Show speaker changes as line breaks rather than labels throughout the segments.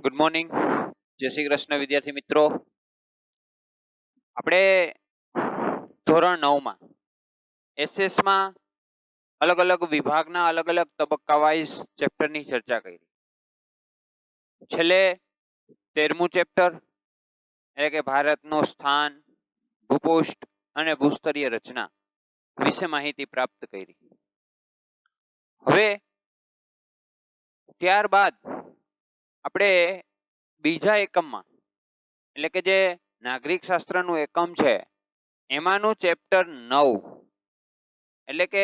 Good morning, જય શ્રી કૃષ્ણ વિદ્યાર્થી મિત્રો. આપણે ધોરણ 9 માં એસએસ માં અલગ અલગ વિભાગના અલગ અલગ તબક્કા વાઇઝ ચેપ્ટરની ચર્ચા કરી. છેલ્લે 13મું ચેપ્ટર એટલે કે ભારતનું સ્થાન, ભૂપૃષ્ઠ અને ભૂસ્તરીય રચના વિશે માહિતી પ્રાપ્ત કરી. હવે ત્યારબાદ આપણે બીજા એકમમાં એટલે કે જે નાગરિક શાસ્ત્રનું એકમ છે એમાંનું ચેપ્ટર 9 એટલે કે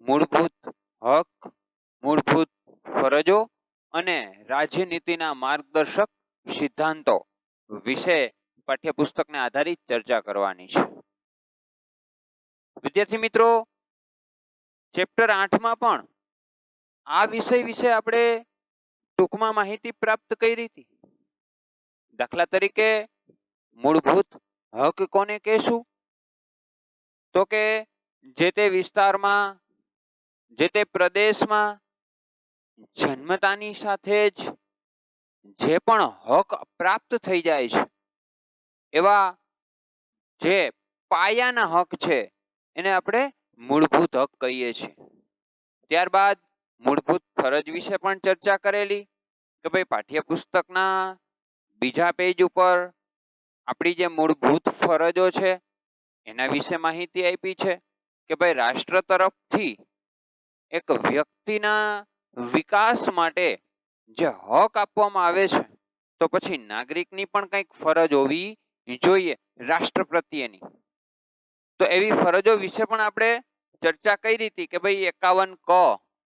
મૂળભૂત હક, મૂળભૂત ફરજો અને રાજ્યનીતિના માર્ગદર્શક સિદ્ધાંતો વિશે પાઠ્યપુસ્તકને આધારિત ચર્ચા કરવાની છે. વિદ્યાર્થી મિત્રો, ચેપ્ટર 8માં પણ આ વિષય વિશે આપણે ટૂંકમાં માહિતી પ્રાપ્ત કરી હતી. દાખલા તરીકે મૂળભૂત હક કોને કહેશું? તો કે જે તે વિસ્તારમાં, જે તે પ્રદેશમાં જન્મતાની સાથે જ જે પણ હક પ્રાપ્ત થઈ જાય છે એવા જે પાયાના હક છે એને આપણે મૂળભૂત હક કહીએ છીએ. ત્યારબાદ મૂળભૂત ફરજ વિશે પણ ચર્ચા કરેલી કે ભાઈ પાઠ્યપુસ્તકના બીજા પેજ ઉપર આપણી જે મૂળભૂત ફરજો છે એના વિશે માહિતી આપી છે કે ભાઈ રાષ્ટ્ર તરફથી એક વ્યક્તિના વિકાસ માટે જે હક આપવામાં આવે છે તો પછી નાગરિકની પણ કંઈક ફરજ હોવી જોઈએ રાષ્ટ્ર પ્રત્યેની. તો એવી ફરજો વિશે પણ આપણે ચર્ચા કરી હતી કે ભાઈ 51 ક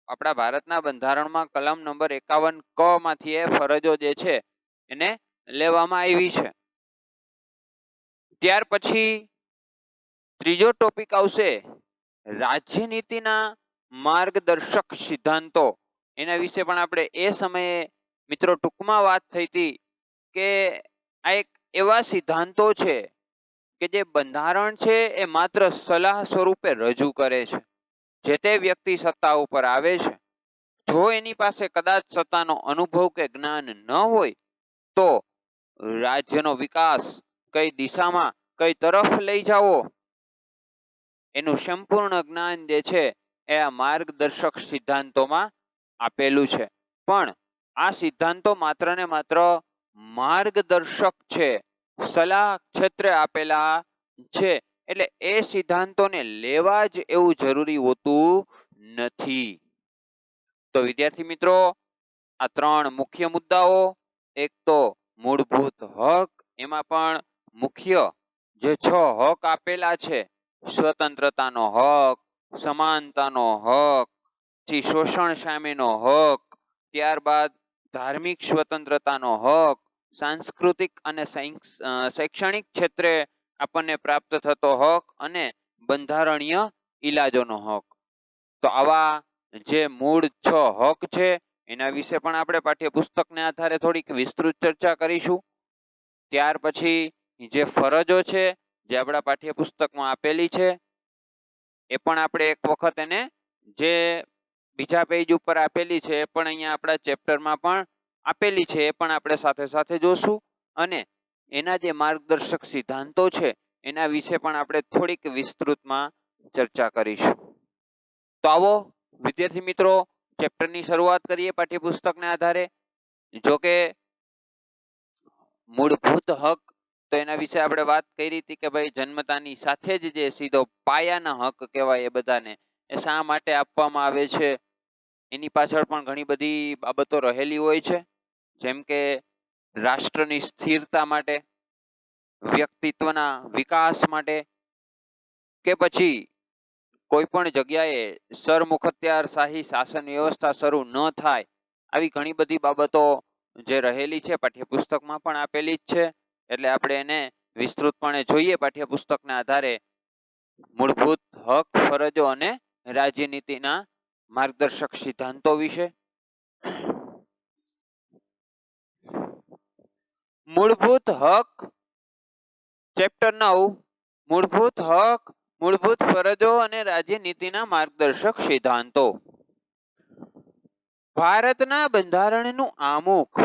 આપણા ભારતના બંધારણમાં કલમ નંબર 51 ક માંથી એ ફરજો જે છે એને લેવામાં આવી છે. ત્યાર પછી ત્રીજો ટોપિક આવશે રાજ્યનીતિના માર્ગદર્શક સિદ્ધાંતો. એના વિશે પણ આપણે એ સમયે મિત્રો ટૂંકમાં વાત થઈ હતી કે આ એક એવા સિદ્ધાંતો છે કે જે બંધારણ છે એ માત્ર સલાહ સ્વરૂપે રજૂ કરે છે. જે તે વ્યક્તિ સત્તા ઉપર આવે છે, જો એની પાસે કદાચ સત્તાનો અનુભવ કે જ્ઞાન ન હોય તો રાજ્યનો વિકાસ કઈ દિશામાં કઈ તરફ લઈ જાવો એનું સંપૂર્ણ જ્ઞાન જે છે એ આ માર્ગદર્શક સિદ્ધાંતોમાં આપેલું છે. પણ આ સિદ્ધાંતો માત્ર ને માત્ર માર્ગદર્શક છે, સલાહ ક્ષેત્રે આપેલા છે, એટલે એ સિદ્ધાંતોને લેવા જ એવું જરૂરી હોતું નથી. તો વિદ્યાર્થી મિત્રો, આ 3 મુખ્ય મુદ્દાઓ, એક તો મૂળભૂત હક, એમાં પણ મુખ્ય જે 6 હક આપેલા છે, સ્વતંત્રતાનો હક, સમાનતાનો હક, પછી શોષણ સામેનો હક, ત્યારબાદ ધાર્મિક સ્વતંત્રતાનો હક, સાંસ્કૃતિક અને શૈક્ષણિક ક્ષેત્રે આપણને પ્રાપ્ત થતો હક અને બંધારણીય ઇલાજોનો હક. તો આવા જે મૂળ 6 હક છે એના વિશે પણ આપણે પાઠ્યપુસ્તકને આધારે થોડીક વિસ્તૃત ચર્ચા કરીશું. ત્યાર પછી જે ફરજો છે જે આપણા પાઠ્યપુસ્તકમાં આપેલી છે એ પણ આપણે એક વખત એને જે બીજા પેજ ઉપર આપેલી છે એ પણ અહીંયા આપણા ચેપ્ટરમાં પણ આપેલી છે એ પણ આપણે સાથે સાથે જોશું અને એના જે માર્ગદર્શક સિદ્ધાંતો છે એના વિશે પણ આપણે થોડીક વિસ્તૃતમાં ચર્ચા કરીશું. તો આવો વિદ્યાર્થી મિત્રો, ચેપ્ટરની શરૂઆત કરીએ પાઠ્યપુસ્તકને આધારે. જો કે મૂળભૂત હક તો એના વિશે આપણે વાત કરી હતી કે ભાઈ જન્મતાની સાથે જ જે સીધો પાયાના હક કહેવાય એ બધાને એ શા માટે આપવામાં આવે છે એની પાછળ પણ ઘણી બધી બાબતો રહેલી હોય છે. જેમ કે રાષ્ટ્રની સ્થિરતા માટે, વ્યક્તિત્વના વિકાસ માટે, કે પછી કોઈ પણ જગ્યાએ સરમુખત્યારશાહી શાસન વ્યવસ્થા શરૂ ન થાય, આવી ઘણી બધી બાબતો જે રહેલી છે પાઠ્યપુસ્તકમાં પણ આપેલી જ છે. એટલે આપણે એને વિસ્તૃતપણે જોઈએ પાઠ્યપુસ્તકના આધારે મૂળભૂત હક, ફરજો અને રાજ્યનીતિના માર્ગદર્શક સિદ્ધાંતો વિશે. મૂળભૂત હક, ચેપ્ટર 9, મૂળભૂત હક, મૂળભૂત ફરજો અને રાજ્યનીતિના માર્ગદર્શક સિદ્ધાંતો. ભારતના બંધારણનું આમુખ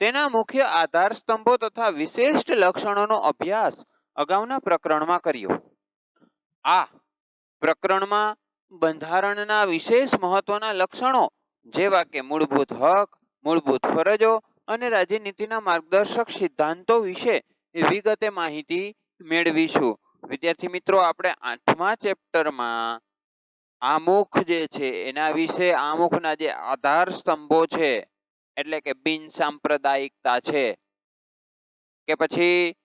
તેના મુખ્ય આધાર સ્તંભો તથા વિશિષ્ટ લક્ષણોનો અભ્યાસ અગાઉના પ્રકરણમાં કર્યો. આ પ્રકરણમાં બંધારણના વિશેષ મહત્વના લક્ષણો જેવા કે મૂળભૂત હક, મૂળભૂત ફરજો અને રાજ્યનીતિના માર્ગદર્શક સિદ્ધાંતો વિશે વિગતે માહિતી મેળવીશું. વિદ્યાર્થી મિત્રો, આપણે 8મા ચેપ્ટરમાં આમુખ જે છે એના વિશે, આમુખના જે આધાર સ્તંભો છે એટલે કે બિન સાંપ્રદાયિકતા છે કે પછી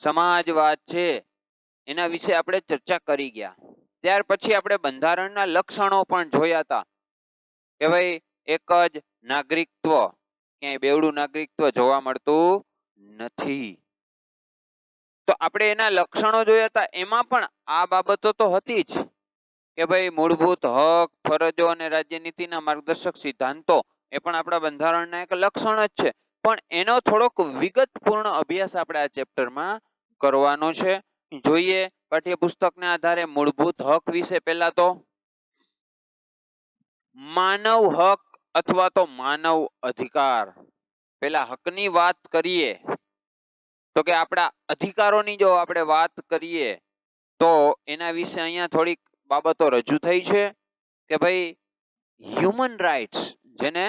સમાજવાદ છે, એના વિશે આપણે ચર્ચા કરી ગયા. ત્યાર પછી આપણે બંધારણના લક્ષણો પણ જોયા હતા કે ભાઈ એક જ નાગરિકત્વ, ક્યાંય બેવડું નાગરિકત્વ જોવા મળતું નથી. તો આપણે એના લક્ષણો જોયા હતા. એમાં પણ આ બાબતો તો હતી જ કે ભાઈ મૂળભૂત હક, ફરજો અને રાજ્યનીતિના માર્ગદર્શક સિદ્ધાંતો એ પણ આપણા બંધારણના એક લક્ષણ જ છે. પણ એનો થોડોક વિગતપૂર્ણ અભ્યાસ આપણે આ ચેપ્ટરમાં કરવાનો છે. જોઈએ પાઠ્યપુસ્તકના આધારે મૂળભૂત હક વિશે. પહેલા તો માનવ હક અથવા તો માનવ અધિકાર. પેલા હકની વાત કરીએ તો કે આપણા અધિકારોની જો આપણે વાત કરીએ તો એના વિશે અહીંયા થોડીક બાબતો રજૂ થઈ છે કે ભાઈ હ્યુમન રાઇટ્સ, જેને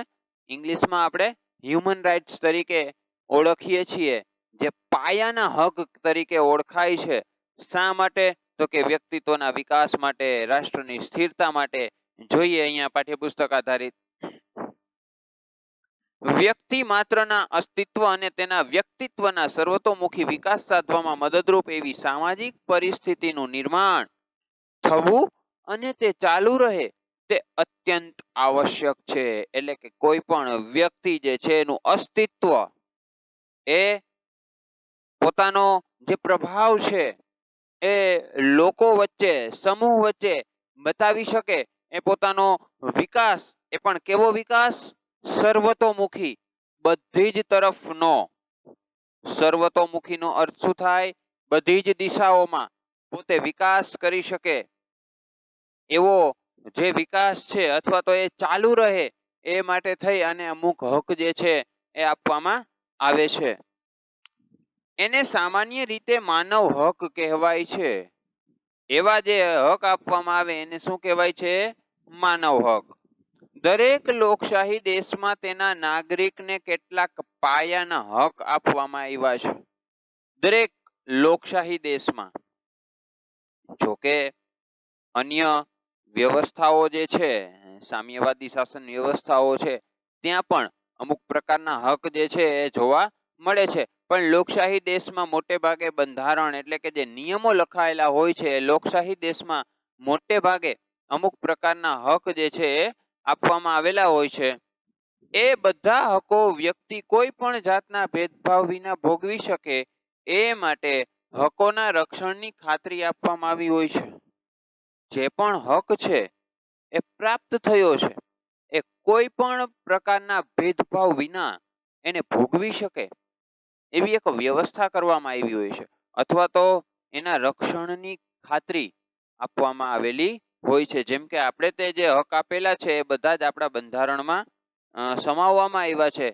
ઇંગ્લિશમાં આપણે હ્યુમન રાઇટ્સ તરીકે ઓળખીએ છીએ, જે પાયાના હક તરીકે ઓળખાય છે. શા માટે? તો કે વ્યક્તિત્વના વિકાસ માટે, રાષ્ટ્રની સ્થિરતા માટે. જોઈએ અહીંયા પાઠ્યપુસ્તક આધારિત. વ્યક્તિ માત્રના અસ્તિત્વ અને તેના વ્યક્તિત્વના સર્વતોમુખી વિકાસ સાધવામાં મદદરૂપ એવી સામાજિક પરિસ્થિતિનું નિર્માણ થવું અને તે ચાલુ રહે તે અત્યંત આવશ્યક છે. એટલે કે કોઈ પણ વ્યક્તિ જે છે એનું અસ્તિત્વ, એ પોતાનો જે પ્રભાવ છે એ લોકો વચ્ચે, સમૂહ વચ્ચે બતાવી શકે. એ પોતાનો વિકાસ, એ પણ કેવો વિકાસ? સર્વતોમુખી, બધી જ તરફનો. સર્વતોમુખીનો અર્થ શું થાય? બધી જ દિશાઓમાં પોતે વિકાસ કરી શકે એવો જે વિકાસ છે, અથવા તો એ ચાલુ રહે એ માટે થઈ અને અમુક હક જે છે એ આપવામાં આવે છે. એને સામાન્ય રીતે માનવ હક કહેવાય છે. એવા જે હક આપવામાં આવે એને શું કહેવાય છે? માનવ હક. દરેક લોકશાહી દેશમાં તેના નાગરિકને કેટલાક પાયાના હક આપવામાં આવ્યા છે. દરેક લોકશાહી દેશમાં. જોકે અન્ય વ્યવસ્થાઓ જે છે, સામ્યવાદી શાસન વ્યવસ્થાઓ છે, ત્યાં પણ અમુક પ્રકારના હક જે છે એ જોવા મળે છે. પણ લોકશાહી દેશમાં મોટે ભાગે બંધારણ એટલે કે જે નિયમો લખાયેલા હોય છે, લોકશાહી દેશમાં મોટે ભાગે અમુક પ્રકારના હક જે છે એ આપવામાં આવેલા હોય છે. એ બધા હકો વ્યક્તિ કોઈ પણ જાતના ભેદભાવ વિના ભોગવી શકે એ માટે હકોના રક્ષણની ખાતરી આપવામાં આવી હોય છે. જે પણ હક છે એ પ્રાપ્ત થયો છે, એ કોઈ પણ પ્રકારના ભેદભાવ વિના એને ભોગવી શકે એવી એક વ્યવસ્થા કરવામાં આવી હોય છે, અથવા તો એના રક્ષણની ખાતરી આપવામાં આવેલી હોય છે. જેમ કે આપણે તે જે હક આપેલા છે એ બધા જ આપણા બંધારણમાં સમાવવામાં આવ્યા છે.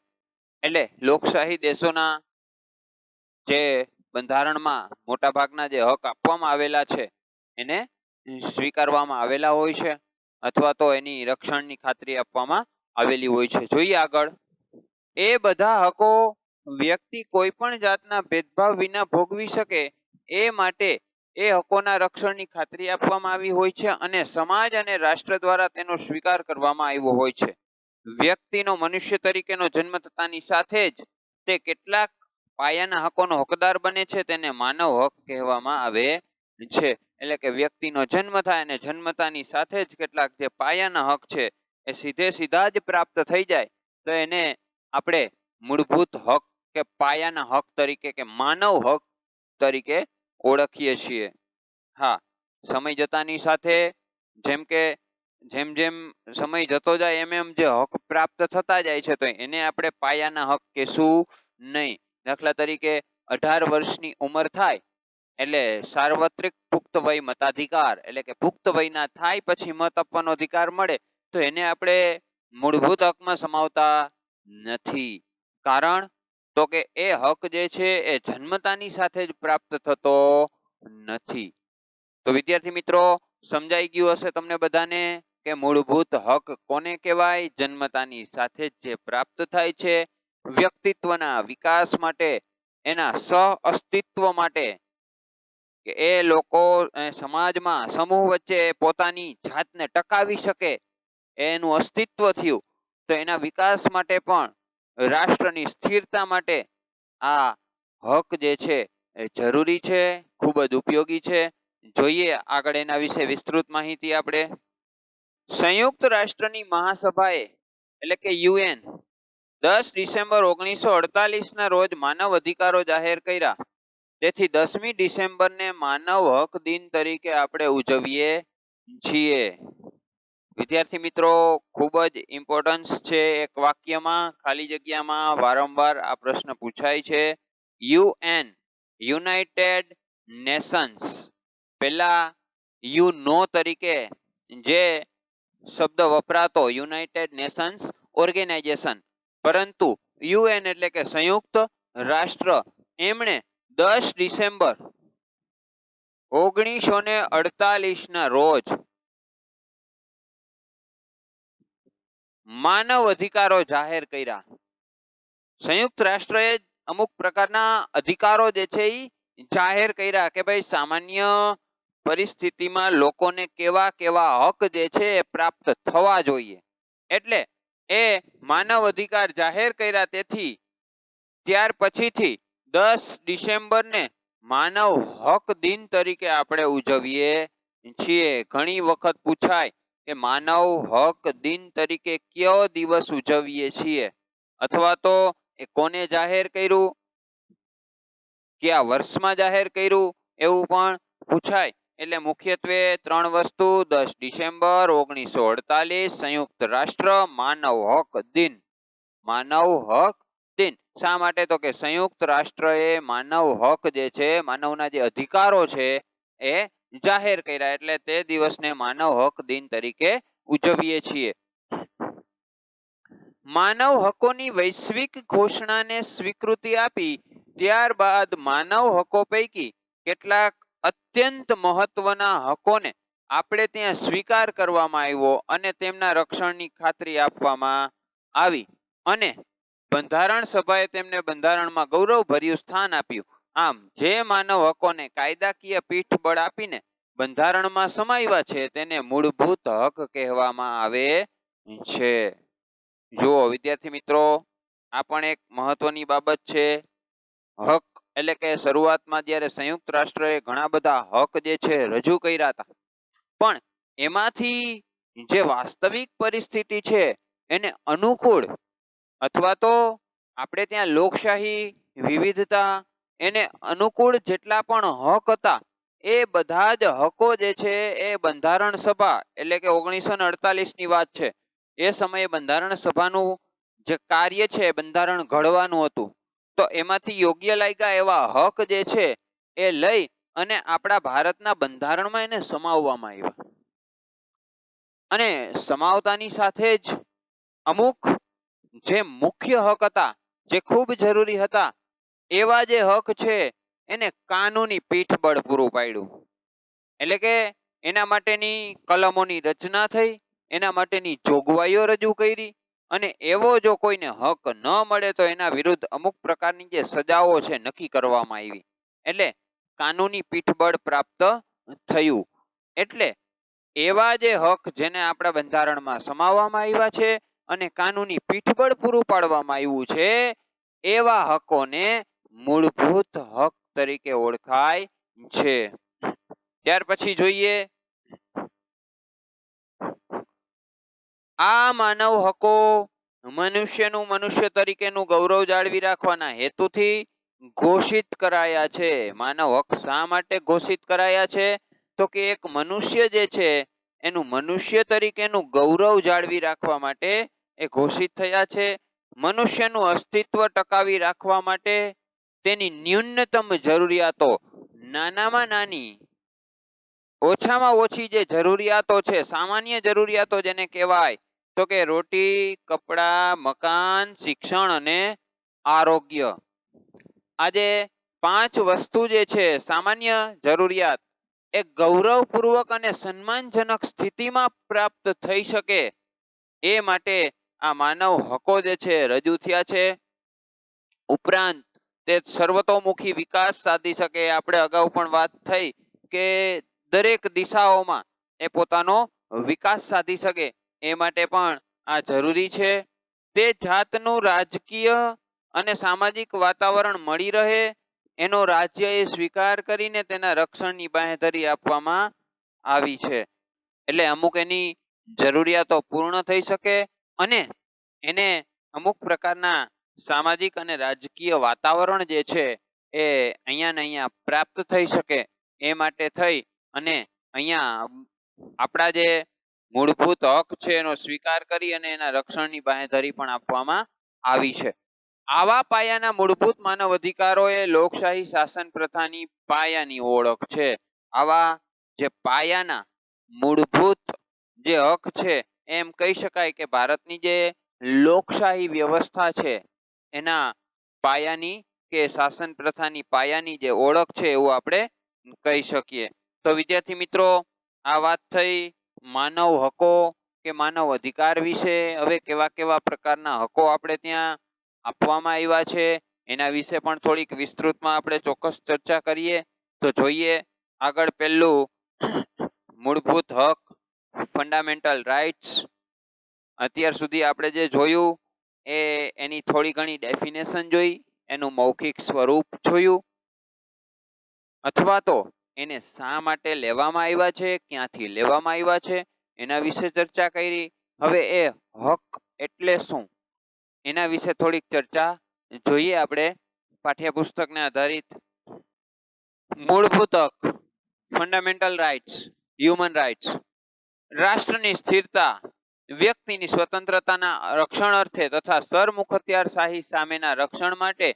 એટલે લોકશાહી દેશોના જે બંધારણમાં મોટા ભાગના જે હક આપવામાં આવેલા છે એને સ્વીકારવામાં આવેલા હોય છે, અથવા તો એની રક્ષણની ખાતરી આપવામાં આવેલી હોય છે. જોઈએ આગળ. એ બધા હકો વ્યક્તિ કોઈ પણ જાતના ભેદભાવ વિના ભોગવી શકે એ માટે એ હકોના રક્ષણની ખાતરી આપવામાં આવી હોય છે અને સમાજ અને રાષ્ટ્ર દ્વારા તેનો સ્વીકાર કરવામાં આવ્યો હોય છે. વ્યક્તિનો મનુષ્ય તરીકેનો જન્મ થતાની સાથે જ તે કેટલાક પાયાના હકોનો હકદાર બને છે, તેને માનવ હક કહેવામાં આવે છે. એટલે કે વ્યક્તિનો જન્મ થાય અને જન્મતાની સાથે જ કેટલાક જે પાયાના હક છે એ સીધા જ પ્રાપ્ત થઈ જાય તો એને આપણે મૂળભૂત હક કે પાયાના હક તરીકે કે માનવ હક તરીકે ઓળખીએ છીએ. હા, સમય જતાની સાથે જેમ જેમ સમય જતો જાય એમ જે હક પ્રાપ્ત થતા જાય છે તો એને આપણે પાયાના હક કહેશું નહીં. દાખલા તરીકે 18 વર્ષની ઉંમર થાય એટલે સાર્વત્રિક પુખ્ત વય મતાધિકાર, એટલે કે પુખ્ત વયના થાય પછી મત આપવાનો અધિકાર મળે, તો એને આપણે મૂળભૂત હકમાં સમાવતા નથી. કારણ તો કે એ હક જે છે એ જન્મતાની સાથે જ પ્રાપ્ત થતો નથી. તો વિદ્યાર્થી મિત્રો સમજાઈ ગયું હશે તમને બધાને કે મૂળભૂત હક કોને કહેવાય? જન્મતાની સાથે જ જે પ્રાપ્ત થાય છે, વ્યક્તિત્વના વિકાસ માટે, એના સહ અસ્તિત્વ માટે, કે એ લોકો સમાજમાં સમૂહ વચ્ચે પોતાની જાતને ટકાવી શકે, એનું અસ્તિત્વ થયું, તો એના વિકાસ માટે પણ, રાષ્ટ્રની સ્થિરતા માટે આ હક જે છે એ જરૂરી છે, ખૂબ જ ઉપયોગી છે. જોઈએ આગળ એના વિશે વિસ્તૃત માહિતી આપણે. સંયુક્ત રાષ્ટ્રની મહાસભાએ એટલે કે યુએન 10 ડિસેમ્બર 1948 ના રોજ માનવ અધિકારો જાહેર કર્યા. તેથી 10મી ડિસેમ્બરને માનવ હક દિન તરીકે આપણે ઉજવીએ છીએ. વિદ્યાર્થી મિત્રો ખૂબ જ ઇમ્પોર્ટન્સ છે. એક વાક્યમાં ખાલી જગ્યામાં વારંવાર આ પ્રશ્ન પૂછાય છે. યુએન યુનાઇટેડ નેશન્સ, પહેલા યુ નો તરીકે જે શબ્દ વપરાતો યુનાઇટેડ નેશન્સ ઓર્ગેનાઇઝેશન, પરંતુ યુએન એટલે કે સંયુક્ત રાષ્ટ્ર, એમણે 10 ડિસેમ્બર 1948 ના રોજ માનવ અધિકારો જાહેર કર્યા. સંયુક્ત રાષ્ટ્રએ અમુક પ્રકારના અધિકારો જે છે એ જાહેર કર્યા કે ભાઈ સામાન્ય પરિસ્થિતિમાં લોકોને કેવા કેવા હક જે છે એ પ્રાપ્ત થવા જોઈએ. એટલે એ માનવ અધિકાર જાહેર કર્યા. તેથી ત્યાર પછીથી 10 ડિસેમ્બરને માનવ હક દિન તરીકે આપણે ઉજવીએ છીએ. ઘણી વખત પૂછાય કે માનવ હક દિન તરીકે કયો દિવસ ઉજવીએ છીએ, અથવા તો એ કોને જાહેર કર્યું, કયા વર્ષમાં જાહેર કર્યું, એવું પણ પૂછાય. એટલે મુખ્યત્વે 3 વસ્તુ: 10 ડિસેમ્બર 1948 સંયુક્ત રાષ્ટ્ર માનવ હક દિન. માનવ હક દિન શા માટે? તો કે સંયુક્ત રાષ્ટ્રએ માનવ હક જે છે, માનવના જે અધિકારો છે એ જાહેર કર્યા, એટલે તે દિવસને માનવ હક દિન તરીકે ઉજવીએ છીએ. માનવ હકોની વૈશ્વિક ઘોષણાને સ્વીકૃતિ આપી ત્યારબાદ માનવ હકો પૈકી કેટલાક અત્યંત મહત્વના હકોને આપણે ત્યાં સ્વીકાર કરવામાં આવ્યો અને તેમના રક્ષણની ખાતરી આપવામાં આવી, અને બંધારણ સભાએ તેમને બંધારણમાં ગૌરવભર્યું સ્થાન આપ્યું. આમ જે માનવ હકોને કાયદાકીય પીઠબળ આપીને બંધારણમાં સમાવ્યા છે તેને મૂળભૂત હક કહેવામાં આવે છે. જુઓ વિદ્યાર્થી મિત્રો, આ પણ એક મહત્વની બાબત છે. હક એટલે કે શરૂઆતમાં જ્યારે સંયુક્ત રાષ્ટ્રએ ઘણા બધા હક જે છે રજૂ કર્યા હતા, પણ એમાંથી જે વાસ્તવિક પરિસ્થિતિ છે એને અનુકૂળ, અથવા તો આપણે ત્યાં લોકશાહી વિવિધતા એને અનુકૂળ જેટલા પણ હક હતા, એ બધા જ હકો જે છે એ બંધારણ સભા એટલે કે 1948 ની વાત છે, એ સમયે બંધારણ સભાનું જે કાર્ય છે બંધારણ ઘડવાનું હતું, તો એમાંથી યોગ્ય લાગ્યા એવા હક જે છે એ લઈ અને આપણા ભારતના બંધારણમાં એને સમાવવામાં આવ્યા. અને સમાવતાની સાથે જ અમુક જે મુખ્ય હક હતા, જે ખૂબ જરૂરી હતા, એવા જે હક છે એને કાનૂની પીઠબળ પૂરું પાડ્યું. એટલે કે એના માટેની કલમોની રચના થઈ, એના માટેની જોગવાઈઓ રજૂ કરી, અને એવો જો કોઈને હક ન મળે તો એના વિરુદ્ધ અમુક પ્રકારની જે સજાઓ છે નક્કી કરવામાં આવી. એટલે કાનૂની પીઠબળ પ્રાપ્ત થયું. એટલે એવા જે હક જેને આપણા બંધારણમાં સમાવવામાં આવ્યા છે અને કાનૂની પીઠબળ પૂરું પાડવામાં આવ્યું છે, એવા હકોને મૂળભૂત હક તરીકે ઓળખાય છે. ત્યાર પછી જોઈએ, આ માનવ હકો મનુષ્યનું મનુષ્ય તરીકેનું ગૌરવ જાળવી રાખવાના હેતુથી ઘોષિત કરાયા છે. માનવ હક શા માટે ઘોષિત કરાયા છે? તો કે એક મનુષ્ય જે છે એનું મનુષ્ય તરીકેનું ગૌરવ જાળવી રાખવા માટે એ ઘોષિત થયા છે. મનુષ્યનું અસ્તિત્વ ટકાવી રાખવા માટે તેની ન્યૂનતમ જરૂરિયાતો, નાનામાં નાની, ઓછામાં ઓછી જે જરૂરિયાતો છે, સામાન્ય જરૂરિયાતો જેને કહેવાય, તો કે રોટી, કપડાં, મકાન, શિક્ષણ અને આરોગ્ય. આજે 5 વસ્તુ જે છે સામાન્ય જરૂરિયાત એ ગૌરવપૂર્વક અને સન્માનજનક સ્થિતિમાં પ્રાપ્ત થઈ શકે એ માટે આ માનવ હકો જે છે રજૂ થયા છે. ઉપરાંત તે સર્વતોમુખી વિકાસ સાધી શકે. આપણે અગાઉ પણ વાત થઈ કે દરેક દિશાઓમાં એ પોતાનો વિકાસ સાધી શકે એ માટે પણ આ જરૂરી છે. તે જાતનું રાજકીય અને સામાજિક વાતાવરણ મળી રહે એનો રાજ્યએ સ્વીકાર કરીને તેના રક્ષણની બાંહેધરી આપવામાં આવી છે. એટલે અમુક એની જરૂરિયાતો પૂર્ણ થઈ શકે અને એને અમુક પ્રકારના સામાજિક અને રાજકીય વાતાવરણ જે છે એ અહીંયા ને અહીંયા પ્રાપ્ત થઈ શકે એ માટે થઈ અને અહીંયા આપણા જે મૂળભૂત હક છે એનો સ્વીકાર કરી અને એના રક્ષણની બાંહેધરી પણ આપવામાં આવી છે. આવા પાયાના મૂળભૂત માનવ અધિકારો એ લોકશાહી શાસન પ્રથાની પાયાની ઓળખ છે. આવા જે પાયાના મૂળભૂત જે હક છે એમ કહી શકાય કે ભારતની જે લોકશાહી વ્યવસ્થા છે એના પાયાની કે શાસન પ્રથાની પાયાની જે ઓળખ છે એવું આપણે કહી શકીએ. તો વિદ્યાર્થી મિત્રો, આ વાત થઈ માનવ હકો કે માનવ અધિકાર વિશે. હવે કેવા કેવા પ્રકારના હકો આપણે ત્યાં આપવામાં આવ્યા છે એના વિશે પણ થોડીક વિસ્તૃતમાં આપણે ચોક્કસ ચર્ચા કરીએ. તો જોઈએ આગળ પહેલું મૂળભૂત હક, ફંડામેન્ટલ રાઇટ્સ. અત્યાર સુધી આપણે જે જોયું એની થોડી ઘણી ડેફિનેશન જોઈ, એનું મૌખિક સ્વરૂપ જોયું અથવા તો એને શા માટે લેવામાં આવ્યા છે, ક્યાંથી લેવામાં આવ્યા છે એના વિશે ચર્ચા કરી. હવે એ હક એટલે શું એના વિશે થોડીક ચર્ચા જોઈએ આપણે પાઠ્યપુસ્તકને આધારિત. મૂળભૂત હક, ફંડામેન્ટલ રાઇટ્સ, હ્યુમન રાઇટ્સ. રાષ્ટ્રની સ્થિરતા, વ્યક્તિની સ્વતંત્રતાના રક્ષણ અર્થે તથા સરમુખત્યારશાહી સામેના રક્ષણ માટે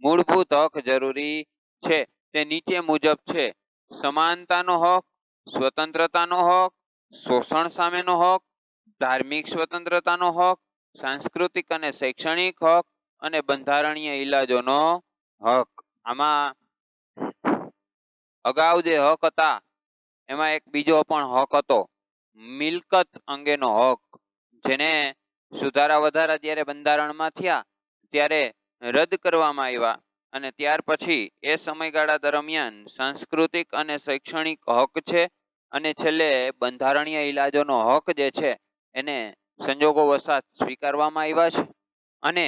મૂળભૂત હક જરૂરી છે. તે નીચે મુજબ છે: સમાનતાનો હક, સ્વતંત્રતાનો હક, શોષણ સામેનો હક, ધાર્મિક સ્વતંત્રતાનો હક, સાંસ્કૃતિક અને શૈક્ષણિક હક અને બંધારણીય ઇલાજોનો હક. આમાં અગાઉ જે હક હતા એમાં એક બીજો પણ હક હતો, મિલકત અંગેનો હક, જેને સુધારા વધારા જ્યારે બંધારણમાં થયા ત્યારે રદ કરવામાં આવ્યા અને ત્યાર પછી એ સમયગાળા દરમિયાન સાંસ્કૃતિક અને શૈક્ષણિક હક છે અને છેલ્લે બંધારણીય ઇલાજોનો હક જે છે એને સંજોગો વસાત સ્વીકારવામાં આવ્યા છે. અને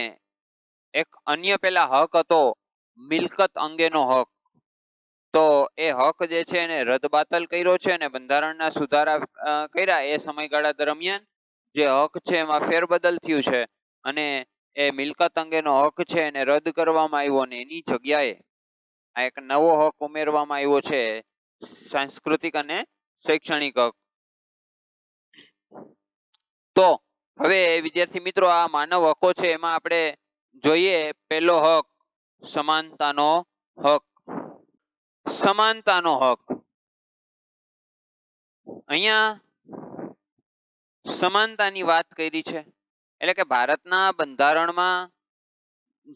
એક અન્ય પેલા હક હતો મિલકત અંગેનો હક. તો એ હક જે છે એને રદબાતલ કર્યો છે અને બંધારણના સુધારા કર્યા એ સમયગાળા દરમિયાન જે હક છે એમાં ફેરબદલ થયું છે અને એ મિલકત અંગેનો હક છે એને રદ કરવામાં આવ્યો અને એની જગ્યાએ આ એક નવો હક ઉમેરવામાં આવ્યો છે, સાંસ્કૃતિક અને શૈક્ષણિક હક. તો હવે વિદ્યાર્થી મિત્રો, આ માનવ હકો છે એમાં આપણે જોઈએ પહેલો હક સમાનતાનો હક. સમાનતાનો હક, અહીંયા સમાનતાની વાત કરી છે. એટલે કે ભારતના બંધારણમાં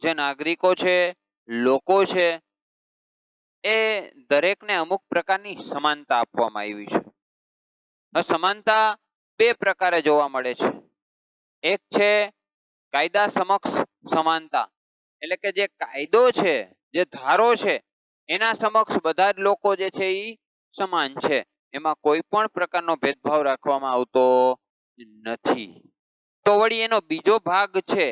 જે નાગરિકો છે, લોકો છે, એ દરેકને અમુક પ્રકારની સમાનતા આપવામાં આવી છે. સમાનતા બે પ્રકારે જોવા મળે છે. એક છે કાયદા સમક્ષ સમાનતા, એટલે કે જે કાયદો છે, જે ધારો છે એના સમક્ષ બધા જ લોકો જે છે એ સમાન છે, એમાં કોઈ પણ પ્રકારનો ભેદભાવ રાખવામાં આવતો નથી. તો વળી એનો બીજો ભાગ છે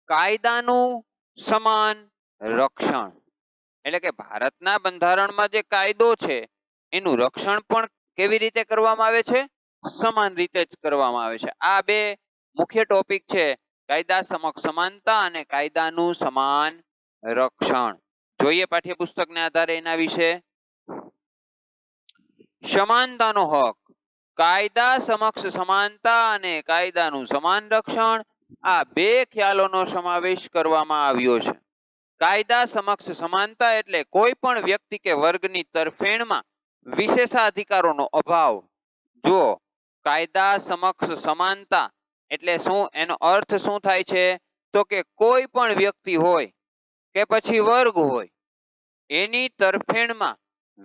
કાયદાનું સમાન રક્ષણ. એટલે કે ભારતના બંધારણમાં જે કાયદો છે એનું રક્ષણ પણ કેવી રીતે કરવામાં આવે છે? સમાન રીતે જ કરવામાં આવે છે. આ બે મુખ્ય ટોપિક છે, કાયદા સમક્ષ સમાનતા અને કાયદાનું સમાન રક્ષણ. જોઈએ પાઠ્યપુસ્તકને આધારે એના વિશે. સમાનતાનો હક, કાયદા સમક્ષ સમાનતા અને કાયદાનું સમાન રક્ષણ, આ બે ખ્યાલોનો સમાવેશ કરવામાં આવ્યો છે. કાયદા સમક્ષ સમાનતા એટલે કોઈ પણ વ્યક્તિ કે વર્ગની તરફેણમાં વિશેષાધિકારોનો અભાવ. જો કાયદા સમક્ષ સમાનતા એટલે શું, એનો અર્થ શું થાય છે તો કે કોઈ પણ વ્યક્તિ હોય કે પછી વર્ગ હોય એની તરફેણમાં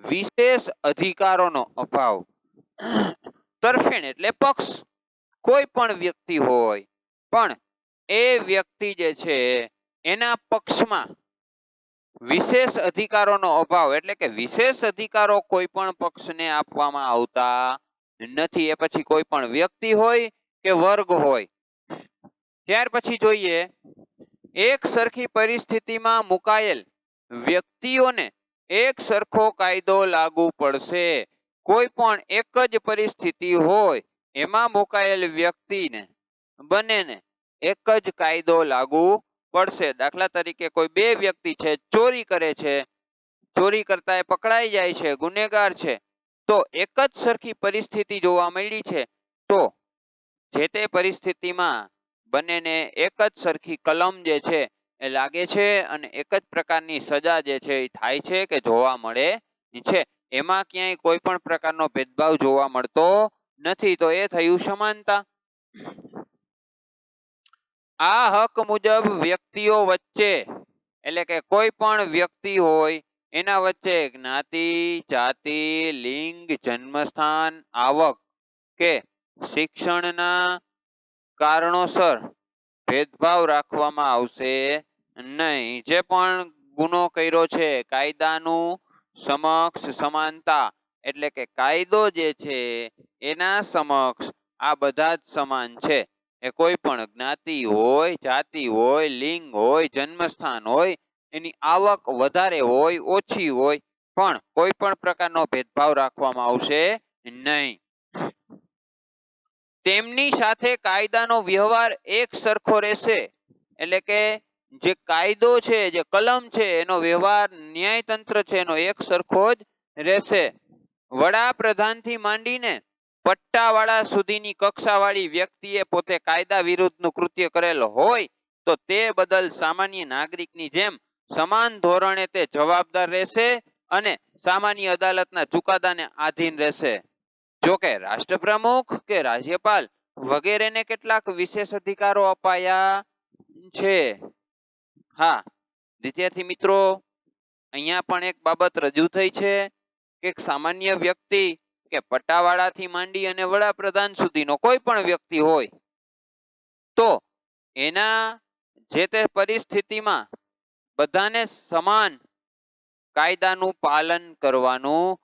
વિશેષ અધિકારોનો અભાવ. તરફેણ એટલે પક્ષ. કોઈ પણ વ્યક્તિ હોય પણ એ વ્યક્તિ જે છે એના પક્ષમાં વિશેષ અધિકારોનો અભાવ એટલે કે વિશેષ અધિકારો કોઈ પણ પક્ષને આપવામાં આવતા નથી. એ પછી કોઈ પણ વ્યક્તિ હોય કે વર્ગ હોય. ત્યાર પછી જોઈએ, એક સરખી પરિસ્થિતિમાં મુકાયેલ વ્યક્તિઓને એક સરખો કાયદો લાગુ પડશે. કોઈ પણ એક જ પરિસ્થિતિ હોય એમાં મુકાયેલ વ્યક્તિને બંનેને એક જ કાયદો લાગુ પડશે. દાખલા તરીકે કોઈ બે વ્યક્તિ છે, ચોરી કરે છે, ચોરી કરતા એ પકડાઈ જાય છે, ગુનેગાર છે, તો એક જ સરખી પરિસ્થિતિ જોવા મળી છે તો જે તે પરિસ્થિતિમાં બંનેને એક જ સરખી કલમ જે છે એ લાગે છે અને એક જ પ્રકારની સજા જે છે એ થાય છે કે જોવા મળે છે. એમાં ક્યાંય કોઈ પણ પ્રકારનો ભેદભાવ જોવા મળતો નથી. તો એ થયું સમાનતા. આ હક મુજબ વ્યક્તિઓ વચ્ચે એટલે કે કોઈ પણ વ્યક્તિ હોય એના વચ્ચે જ્ઞાતિ, જાતિ, લિંગ, જન્મસ્થાન, આવક કે શિક્ષણના કારણોસર ભેદભાવ રાખવામાં આવશે નહીં. જે પણ ગુનો કર્યો છે, કાયદાનું સમક્ષ સમાનતા એટલે કે કાયદો જે છે એના સમક્ષ આ બધા જ સમાન છે. એ કોઈ પણ જ્ઞાતિ હોય, જાતિ હોય, લિંગ હોય, જન્મસ્થાન હોય, એની આવક વધારે હોય, ઓછી હોય, પણ કોઈ પણ પ્રકારનો ભેદભાવ રાખવામાં આવશે નહીં. તેમની સાથે કાયદાનો વ્યવહાર એક સરખો રહેશે. એટલે કે જે કાયદો છે, જે કલમ છે, એનો વ્યવહાર ન્યાયતંત્ર છે એનો એક સરખો જ રહેશે. વડાપ્રધાનથી માંડીને પટ્ટાવાળા સુધીની કક્ષાવાળી વ્યક્તિએ પોતે કાયદા વિરુદ્ધનું કૃત્ય કરેલ હોય તો તે બદલ સામાન્ય નાગરિકની જેમ સમાન ધોરણે તે જવાબદાર રહેશે અને સામાન્ય અદાલતના ચુકાદાને આધીન રહેશે. જોકે રાષ્ટ્રપ્રમુખ કે રાજ્યપાલ વગેરેને કેટલાક વિશેષ અધિકારો અપાયા છે. હા વિદ્યાર્થી મિત્રો, અહીંયા પણ એક બાબત રજૂ થઈ છે કે સામાન્ય વ્યક્તિ કે પટ્ટાવાળાથી માંડી અને વડાપ્રધાન સુધીનો કોઈ પણ વ્યક્તિ હોય તો એના જે તે પરિસ્થિતિમાં બધાને સમાન કાયદાનું પાલન કરવાનું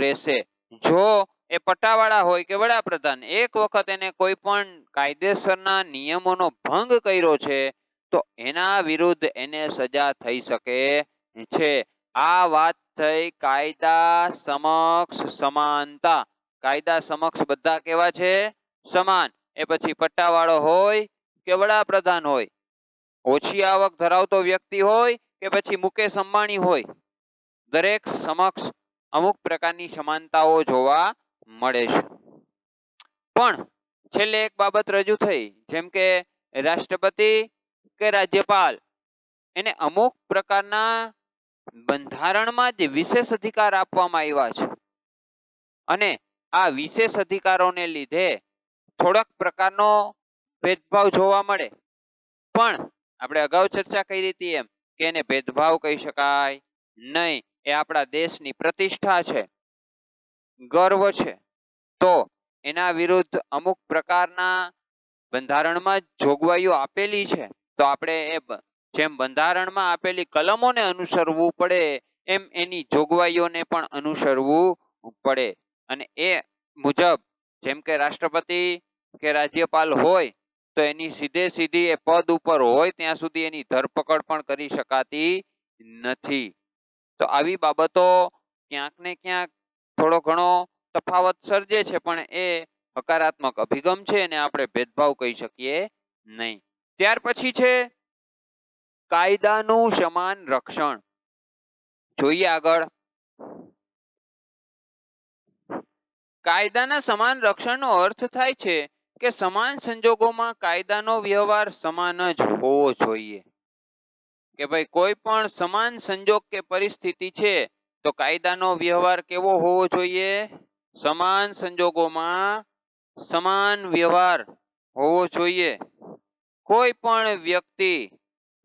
રહેશે. જો એ પટ્ટાવાળા હોય કે વડાપ્રધાન એક વખત એને કોઈ પણ કાયદેસરના નિયમોનો ભંગ કર્યો છે તો એના વિરુદ્ધ એને સજા થઈ શકે છે. આ વાત થઈ કાયદા સમક્ષ સમાનતા. કાયદા સમક્ષ બધા કેવા છે? સમાન. એ પછી પટ્ટાવાળો હોય કે વડાપ્રધાન હોય, ઓછી આવક ધરાવતો વ્યક્તિ હોય કે પછી મુકેશ અંબાણી હોય, દરેક સમક્ષ અમુક પ્રકારની સમાનતાઓ જોવા મળે છે. પણ છેલ્લે એક બાબત રજૂ થઈ, જેમ કે રાષ્ટ્રપતિ કે રાજ્યપાલ એને અમુક પ્રકારના બંધારણમાં જ વિશેષ અધિકાર આપવામાં આવ્યા છે અને આ વિશેષ અધિકારોને લીધે થોડાક પ્રકારનો ભેદભાવ જોવા મળે. પણ આપણે અગાઉ ચર્ચા કરી હતી એમ કે એને ભેદભાવ કહી શકાય નહીં. એ આપણા દેશની પ્રતિષ્ઠા છે, ગર્વ છે. તો એના વિરુદ્ધ અમુક પ્રકારના બંધારણમાં જોગવાઈઓ આપેલી છે તો આપણે એ જેમ બંધારણમાં આપેલી કલમોને અનુસરવું પડે એમ એની જોગવાઈઓને પણ અનુસરવું પડે. અને એ મુજબ જેમ કે રાષ્ટ્રપતિ કે રાજ્યપાલ હોય તો એની સીધે સીધી એ પદ ઉપર હોય ત્યાં સુધી એની ધરપકડ પણ કરી શકાતી નથી. તો આવી બાબતો ક્યાંક ને ક્યાંક થોડો ઘણો તફાવત સર્જે છે, પણ એ હકારાત્મક અભિગમ છે અને આપણે ભેદભાવ કહી શકીએ નહીં. ત્યાર પછી છે કાયદાનું સમાન રક્ષણ. જોઈએ આગળ. કાયદાના સમાન રક્ષણનો અર્થ થાય છે કે સમાન સંજોગોમાં કાયદાનો વ્યવહાર સમાન જ હોવો જોઈએ. કે ભાઈ કોઈ પણ સમાન સંજોગ કે પરિસ્થિતિ છે તો કાયદાનો વ્યવહાર કેવો હોવો જોઈએ? સમાન સંજોગોમાં સમાન વ્યવહાર હોવો જોઈએ. કોઈ પણ વ્યક્તિ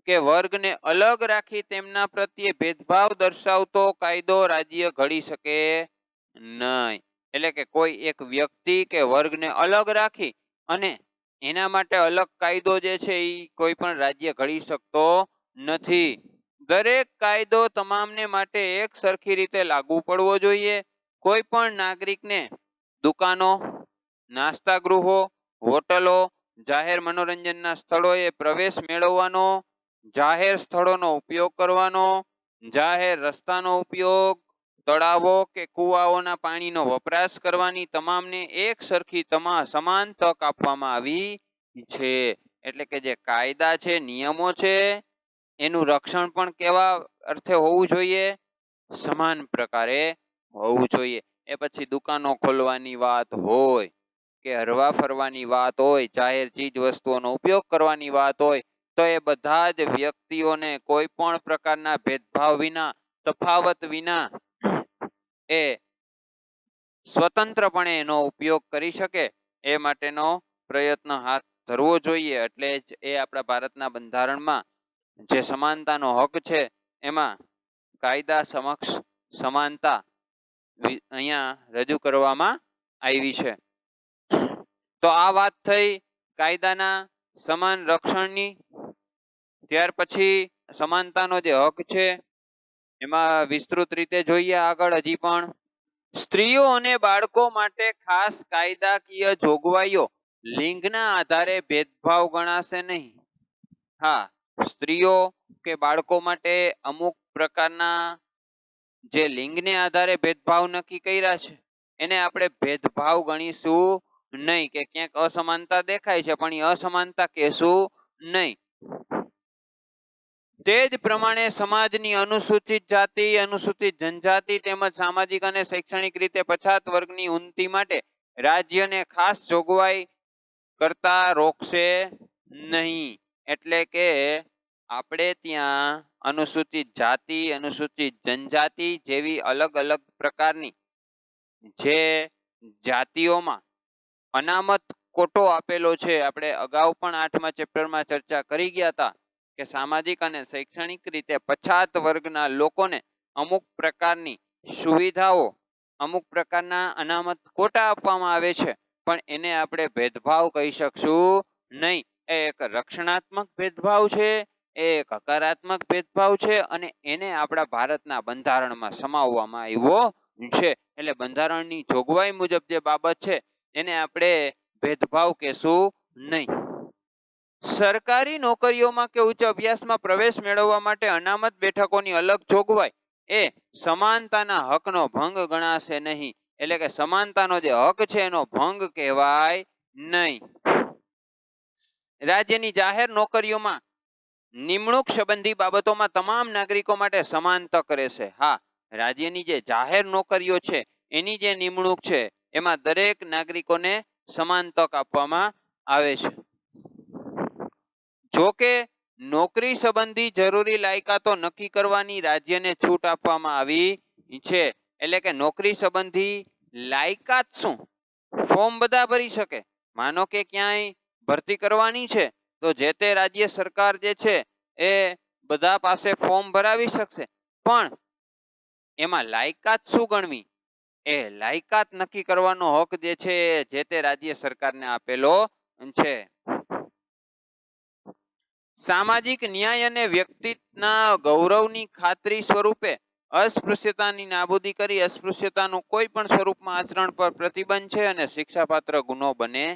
કે વર્ગને અલગ રાખી તેમના પ્રત્યે ભેદભાવ દર્શાવતો કાયદો રાજ્ય ઘડી શકે નહીં. એટલે કે કોઈ એક વ્યક્તિ કે વર્ગને અલગ રાખી અને એના માટે અલગ કાયદો જે છે એ કોઈ પણ રાજ્ય ઘડી શકતો નથી. દરેક કાયદો તમામને માટે એક સરખી રીતે લાગુ પડવો જોઈએ. કોઈ પણ નાગરિકને દુકાનો, નાસ્તા ગૃહો, હોટલો, જાહેર મનોરંજનના સ્થળોએ પ્રવેશ મેળવવાનો, જાહેર સ્થળોનો ઉપયોગ કરવાનો, જાહેર રસ્તાનો ઉપયોગ, તળાવો કે કુવાઓના પાણીનો વપરાશ કરવાની તમામને એક સરખી સમાન તક આપવામાં આવી છે. એટલે કે જે કાયદા છે, નિયમો છે, એનું રક્ષણ પણ કેવા અર્થે હોવું જોઈએ? સમાન પ્રકારે હોવું જોઈએ. એ પછી દુકાનો ખોલવાની વાત હોય કે હરવા ફરવાની વાત હોય, જાહેર ચીજ વસ્તુઓનો ઉપયોગ કરવાની વાત હોય, તો એ બધા જ વ્યક્તિઓને કોઈ પણ પ્રકારના ભેદભાવ વિના, તફાવત વિના એ સ્વતંત્રપણે એનો ઉપયોગ કરી શકે એ માટેનો પ્રયત્ન હાથ ધરવો જોઈએ. એટલે જ એ આપણા ભારતના બંધારણમાં જે સમાનતાનો હક છે એમાં કાયદા સમક્ષ સમાનતા અહીંયા રજૂ કરવામાં આવી છે. તો આ વાત થઈ કાયદાના સમાન રક્ષણની. ત્યાર પછી સમાનતાનો જે હક છે એમાં વિસ્તૃત રીતે જોઈએ આગળ. હજી પણ સ્ત્રીઓ અને બાળકો માટે ખાસ કાયદાકીય જોગવાઈઓ લિંગના આધારે ભેદભાવ ગણાશે નહીં. હા, સ્ત્રીઓ કે બાળકો માટે અમુક પ્રકારના જે લિંગને આધારે ભેદભાવ નક્કી કર્યા છે એને આપણે ભેદભાવ ગણીશું નહીં. કે ક્યાંક અસમાનતા દેખાય છે પણ એ અસમાનતા કહેશું નહીં. તે જ પ્રમાણે સમાજની અનુસૂચિત જાતિ, અનુસૂચિત જનજાતિ તેમજ સામાજિક અને શૈક્ષણિક રીતે પછાત વર્ગની ઉન્નતિ માટે રાજ્યને ખાસ જોગવાઈ કરતા રોકશે નહીં. એટલે કે આપણે ત્યાં અનુસૂચિત જાતિ, અનુસૂચિત જનજાતિ જેવી અલગ અલગ પ્રકારની જે જાતિઓમાં અનામત કોટો આપેલો છે, આપણે અગાઉ પણ 8મા ચેપ્ટરમાં ચર્ચા કરી ગયા હતા કે સામાજિક અને શૈક્ષણિક રીતે પછાત વર્ગના લોકોને અમુક પ્રકારની સુવિધાઓ, અમુક પ્રકારના અનામત કોટા આપવામાં આવે છે, પણ એને આપણે ભેદભાવ કહી શકશું નહીં. એ એક રક્ષણાત્મક ભેદભાવ છે, એ એક હકારાત્મક ભેદભાવ છે અને એને આપણા ભારતના બંધારણમાં સમાવવામાં આવ્યો છે. એટલે બંધારણની જોગવાઈ મુજબ જે બાબત છે એને આપણે ભેદભાવ કહેશું નહીં. સરકારી નોકરીઓમાં કે ઉચ્ચ અભ્યાસમાં પ્રવેશ મેળવવા માટે અનામત બેઠકોની અલગ જોગવાઈ એ સમાનતાના હકનો ભંગ ગણાશે નહીં. એટલે કે સમાનતાનો જે હક છે એનો ભંગ કહેવાય નહીં. રાજ્યની જાહેર નોકરીઓમાં નિમણૂક સંબંધી બાબતોમાં તમામ નાગરિકો માટે સમાન તક રહેશે. હા, રાજ્યની જે જાહેર નોકરીઓ છે એની જે નિમણૂક છે એમાં દરેક નાગરિકોને સમાન તક આપવામાં આવે છે. જો કે નોકરી સંબંધી જરૂરી લાયકાતો નક્કી કરવાની રાજ્યને છૂટ આપવામાં આવી છે. એટલે કે નોકરી સંબંધી લાયકાત શું? ફોર્મ બધા ભરી શકે. માનો કે ક્યાંય ભરતી કરવાની છે તો જે તે રાજ્ય સરકાર જે છે એ બધા પાસે ફોર્મ ભરાવી શકશે, પણ એમાં લાયકાત શું ગણવી એ લાયકાત નક્કી કરવાનો હક જે તે રાજ્ય સરકારને આપેલો છે. સામાજિક ન્યાય અને વ્યક્તિના ગૌરવની ખાતરી સ્વરૂપે અસ્પૃશ્યતાની નાબૂદી કરી અસ્પૃશ્યતાનું કોઈ પણ સ્વરૂપમાં આચરણ પર પ્રતિબંધ છે અને શિક્ષાપાત્ર ગુનો બને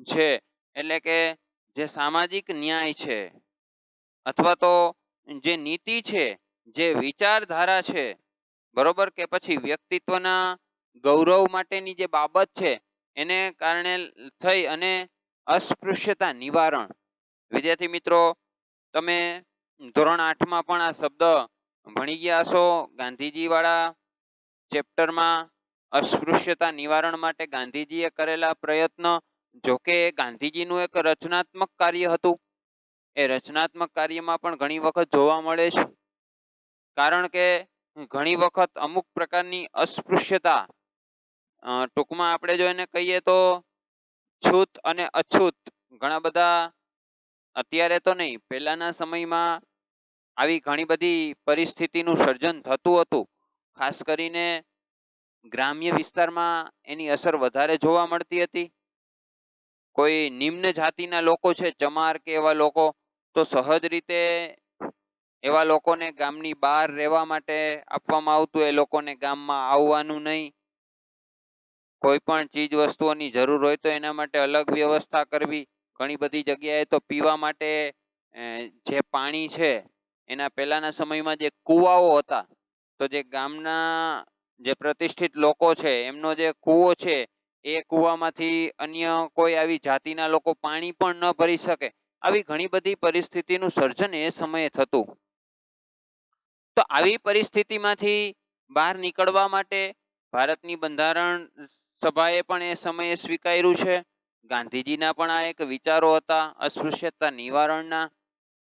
છે. એટલે કે જે સામાજિક ન્યાય છે અથવા તો જે નીતિ છે, જે વિચારધારા છે, બરોબર, કે પછી વ્યક્તિત્વના ગૌરવ માટેની જે બાબત છે એને કારણે થઈ અને અસ્પૃશ્યતા નિવારણ. વિદ્યાર્થી મિત્રો, તમે ધોરણ 8માં પણ આ શબ્દ ભણી ગયા હશો. ગાંધીજી વાળા ચેપ્ટરમાં અસ્પૃશ્યતા નિવારણ માટે ગાંધીજીએ કરેલા પ્રયત્ન. જોકે ગાંધીજીનું એક રચનાત્મક કાર્ય હતું. એ રચનાત્મક કાર્યમાં પણ ઘણી વખત જોવા મળે છે. કારણ કે ઘણી વખત અમુક પ્રકારની અસ્પૃશ્યતા, ટૂંકમાં આપણે જો એને કહીએ તો છૂત અને અછૂત, ઘણા બધા અત્યારે તો નહીં, પહેલાના સમયમાં આવી ઘણી બધી પરિસ્થિતિનું સર્જન થતું હતું. ખાસ કરીને ગ્રામ્ય વિસ્તારમાં એની અસર વધારે જોવા મળતી હતી. કોઈ નિમ્ન જાતિના લોકો છે, ચમાર કે એવા લોકો, તો સહજ રીતે એવા લોકોને ગામની બહાર રહેવા માટે આપવામાં આવતું. એ લોકોને ગામમાં આવવાનું નહીં. કોઈ પણ ચીજ વસ્તુઓની જરૂર હોય તો એના માટે અલગ વ્યવસ્થા કરવી. ઘણી બધી જગ્યાએ તો પીવા માટે જે પાણી છે એના પહેલાના સમયમાં જે કૂવાઓ હતા, તો જે ગામના જે પ્રતિષ્ઠિત લોકો છે એમનો જે કૂવો છે એ કૂવામાંથી અન્ય કોઈ આવી જાતિના લોકો પાણી પણ ન ભરી શકે. આવી ઘણી બધી પરિસ્થિતિનું સર્જન એ સમયે થતું. તો આવી પરિસ્થિતિમાંથી બહાર નીકળવા માટે ભારતની બંધારણ સભાએ પણ એ સમયે સ્વીકાર્યું છે. ગાંધીજીના પણ આ એક વિચારો હતા અસ્પૃશ્યતા નિવારણના.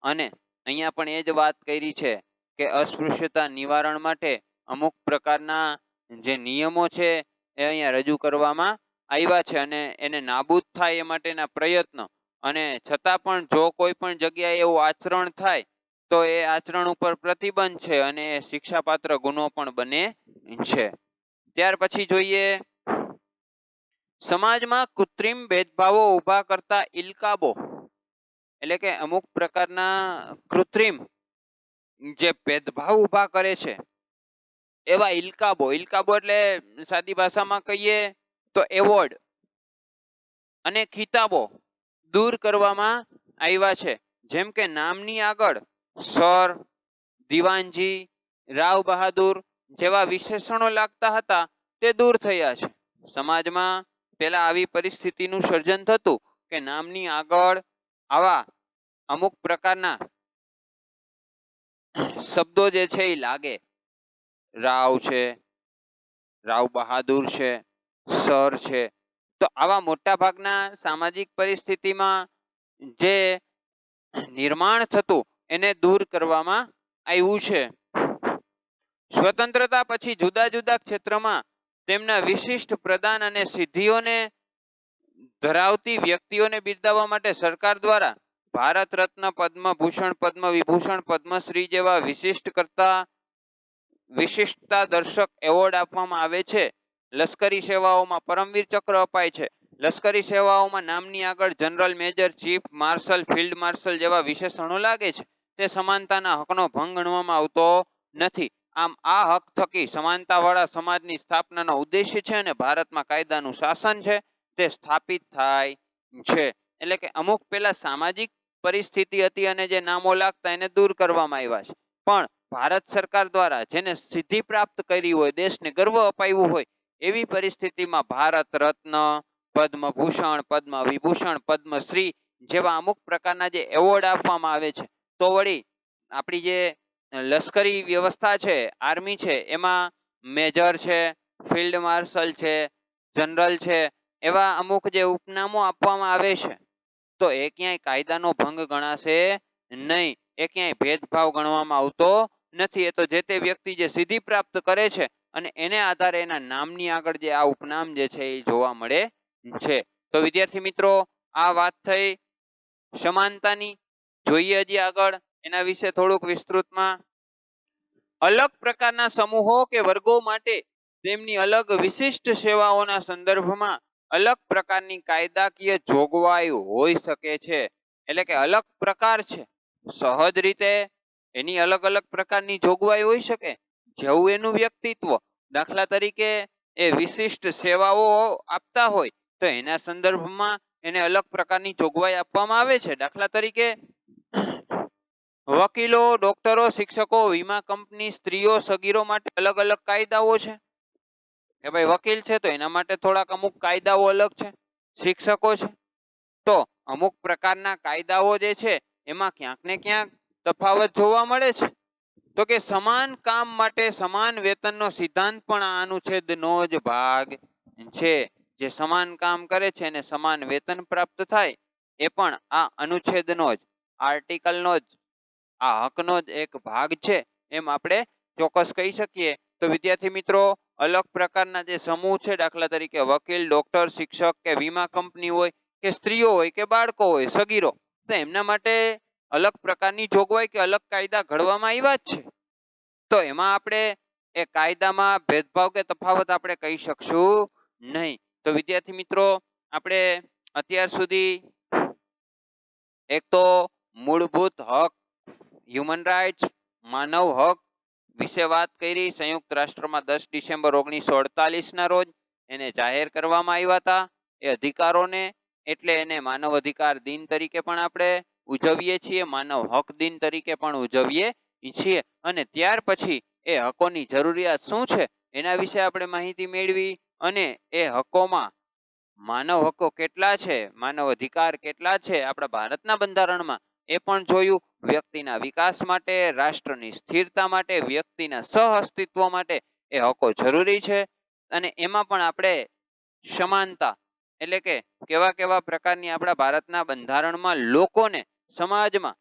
અને અહીંયા પણ એ જ વાત કરી છે કે અસ્પૃશ્યતા નિવારણ માટે અમુક પ્રકારના જે નિયમો છે એ અહીંયા રજૂ કરવામાં આવ્યા છે અને એને નાબૂદ થાય એ માટેના પ્રયત્નો. અને છતાં પણ જો કોઈ પણ જગ્યાએ એવું આચરણ થાય તો એ આચરણ ઉપર પ્રતિબંધ છે અને શિક્ષાપાત્ર ગુનો પણ બને છે. ત્યાર પછી જોઈએ સમાજમાં કૃત્રિમ ભેદભાવો ઊભા કરતા ઇલકાબો, એટલે કે અમુક પ્રકારના કૃત્રિમ જે ભેદભાવ ઊભા કરે છે એવા ઇલકાબો. ઇલકાબો એટલે સાદી ભાષામાં કહીએ તો એવોર્ડ અને ખિતાબો દૂર કરવામાં આવ્યા છે. જેમ કે નામની આગળ સર, દિવાનજી, રાવ બહાદુર જેવા વિશેષણો લાગતા હતા તે દૂર થયા છે. સમાજમાં પહેલા આવી પરિસ્થિતિનું સર્જન થતું કે નામની આગળ આવા અમુક પ્રકારના શબ્દો જે છે એ લાગે. રાવ છે, રાવ બહાદુર છે, સર છે. તો આવા મોટા ભાગના સામાજિક પરિસ્થિતિમાં જે નિર્માણ થતું એને દૂર કરવામાં આવ્યું છે. સ્વતંત્રતા પછી જુદા જુદા ક્ષેત્રમાં તેમના વિશિષ્ટ પ્રદાન અને સિદ્ધિઓને ધરાવતી વ્યક્તિઓને બિરદાવવા માટે સરકાર દ્વારા ભારત રત્ન, પદ્મભૂષણ, પદ્મવિભૂષણ, પદ્મશ્રી જેવા વિશિષ્ટતા દર્શક એવોર્ડ આપવામાં આવે છે. લશ્કરી સેવાઓમાં પરમવીર ચક્ર અપાય છે. લશ્કરી સેવાઓમાં નામની આગળ general, major, chief marshal, field marshal જેવા વિશેષણો લાગે છે. તે સમાનતાના હકનો ભંગ ગણવામાં આવતો નથી. આમ આ હક થકી સમાનતાવાળા સમાજની સ્થાપનાનો ઉદ્દેશ્ય છે અને ભારતમાં કાયદાનું શાસન છે તે સ્થાપિત થાય છે. એટલે કે અમુક પેલા સામાજિક પરિસ્થિતિ હતી અને જે નામો લાગતા એને દૂર કરવામાં આવ્યા છે. પણ ભારત સરકાર દ્વારા જેને સિદ્ધિ પ્રાપ્ત કરી હોય, દેશને ગર્વ અપાવ્યું હોય, એવી પરિસ્થિતિમાં ભારત રત્ન, પદ્મભૂષણ, પદ્મવિભૂષણ, પદ્મશ્રી જેવા અમુક પ્રકારના જે એવોર્ડ આપવામાં આવે છે, તો વળી આપણી જે લશ્કરી વ્યવસ્થા છે, આર્મી છે, એમાં મેજર છે, ફિલ્ડ માર્શલ છે, જનરલ છે, એવા અમુક જે ઉપનામો આપવામાં આવે છે, તો એ ક્યાંય કાયદાનો ભંગ ગણાશે નહીં. એ ક્યાંય ભેદભાવ ગણવામાં આવતો નથી. એ તો જે તે વ્યક્તિ જે સિદ્ધિ પ્રાપ્ત કરે છે અને એને આધારે એના નામની આગળ જે આ ઉપનામ જે છે એ જોવા મળે છે. તો વિદ્યાર્થી મિત્રો, આ વાત થઈ સમાનતાની. જોઈએ હજી આગળ એના વિશે થોડુંક વિસ્તૃતમાં. અલગ પ્રકારના સમૂહો કે વર્ગો માટે તેમની અલગ વિશિષ્ટ સેવાઓના સંદર્ભમાં અલગ પ્રકારની કાયદાકીય જોગવાઈ હોઈ શકે છે. એટલે કે અલગ પ્રકાર છે, સહજ રીતે એની અલગ અલગ પ્રકારની જોગવાઈ હોઈ શકે. જેવું એનું વ્યક્તિત્વ, દાખલા તરીકે એ વિશિષ્ટ સેવાઓ આપતા હોય તો એના સંદર્ભમાં એને અલગ પ્રકારની જોગવાઈ આપવામાં આવે છે. દાખલા તરીકે વકીલો, ડોક્ટરો, શિક્ષકો, વીમા કંપની, સ્ત્રીઓ, સગીરો માટે અલગ અલગ કાયદાઓ છે કે ભાઈ વકીલ છે તો એના માટે થોડાક અમુક કાયદાઓ અલગ છે. શિક્ષકો છે તો અમુક પ્રકારના કાયદાઓ જે છે એમાં ક્યાંક ને ક્યાંક તફાવત જોવા મળે છે. તો કે સમાન કામ માટે સમાન વેતનનો સિદ્ધાંત પણ આ અનુચ્છેદનો જ ભાગ છે. જે સમાન કામ કરે છે અને સમાન વેતન પ્રાપ્ત થાય એ પણ આ અનુચ્છેદનો જ, આર્ટિકલનો જ, આ હકનો જ એક ભાગ છે એમ આપણે ચોક્કસ કહી શકીએ. તો વિદ્યાર્થી મિત્રો, અલગ પ્રકારના જે સમૂહ છે, દાખલા તરીકે વકીલ, ડોક્ટર, શિક્ષક કે વીમા કંપની હોય કે સ્ત્રીઓ હોય કે બાળકો હોય, સગીરો, તો એમના માટે અલગ પ્રકારની જોગવાઈ કે અલગ કાયદા ઘડવામાં આવ્યા જ છે. તો એમાં આપણે એ કાયદામાં ભેદભાવ કે તફાવત આપણે કહી શકશું નહીં. તો વિદ્યાર્થી મિત્રો, આપણે અત્યાર સુધી એક તો મૂળભૂત હક, હ્યુમન રાઇટ્સ, માનવ હક વિશે વાત કરી. સંયુક્ત રાષ્ટ્રમાં 10 ડિસેમ્બર 1948ના રોજ એને જાહેર કરવામાં આવ્યા હતા. એ અધિકારોને એટલે એને માનવ અધિકાર દિન તરીકે પણ આપણે ઉજવીએ છીએ, માનવ હક દિન તરીકે પણ ઉજવીએ છીએ. અને ત્યાર પછી એ હકોની જરૂરિયાત શું છે એના વિશે આપણે માહિતી મેળવી અને એ હકોમાં માનવ હકો કેટલા છે, માનવ અધિકાર કેટલા છે આપણા ભારતના બંધારણમાં એ પણ જોયું. વ્યક્તિના વિકાસ માટે, રાષ્ટ્રની સ્થિરતા માટે, વ્યક્તિના સહઅસ્તિત્વ માટે એ હકો જરૂરી છે. અને એમાં પણ આપણે સમાનતા એટલે કે કેવા કેવા પ્રકારની આપણા ભારતના બંધારણમાં લોકોને સમાજમાં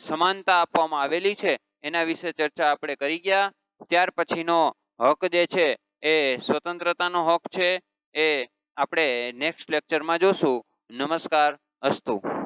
સમાનતા આપવામાં આવેલી છે એના વિશે ચર્ચા આપણે કરી ગયા. ત્યાર પછીનો હક જે છે એ સ્વતંત્રતાનો હક છે, એ આપણે નેક્સ્ટ લેક્ચરમાં જોશું. નમસ્કાર, અસ્તુ.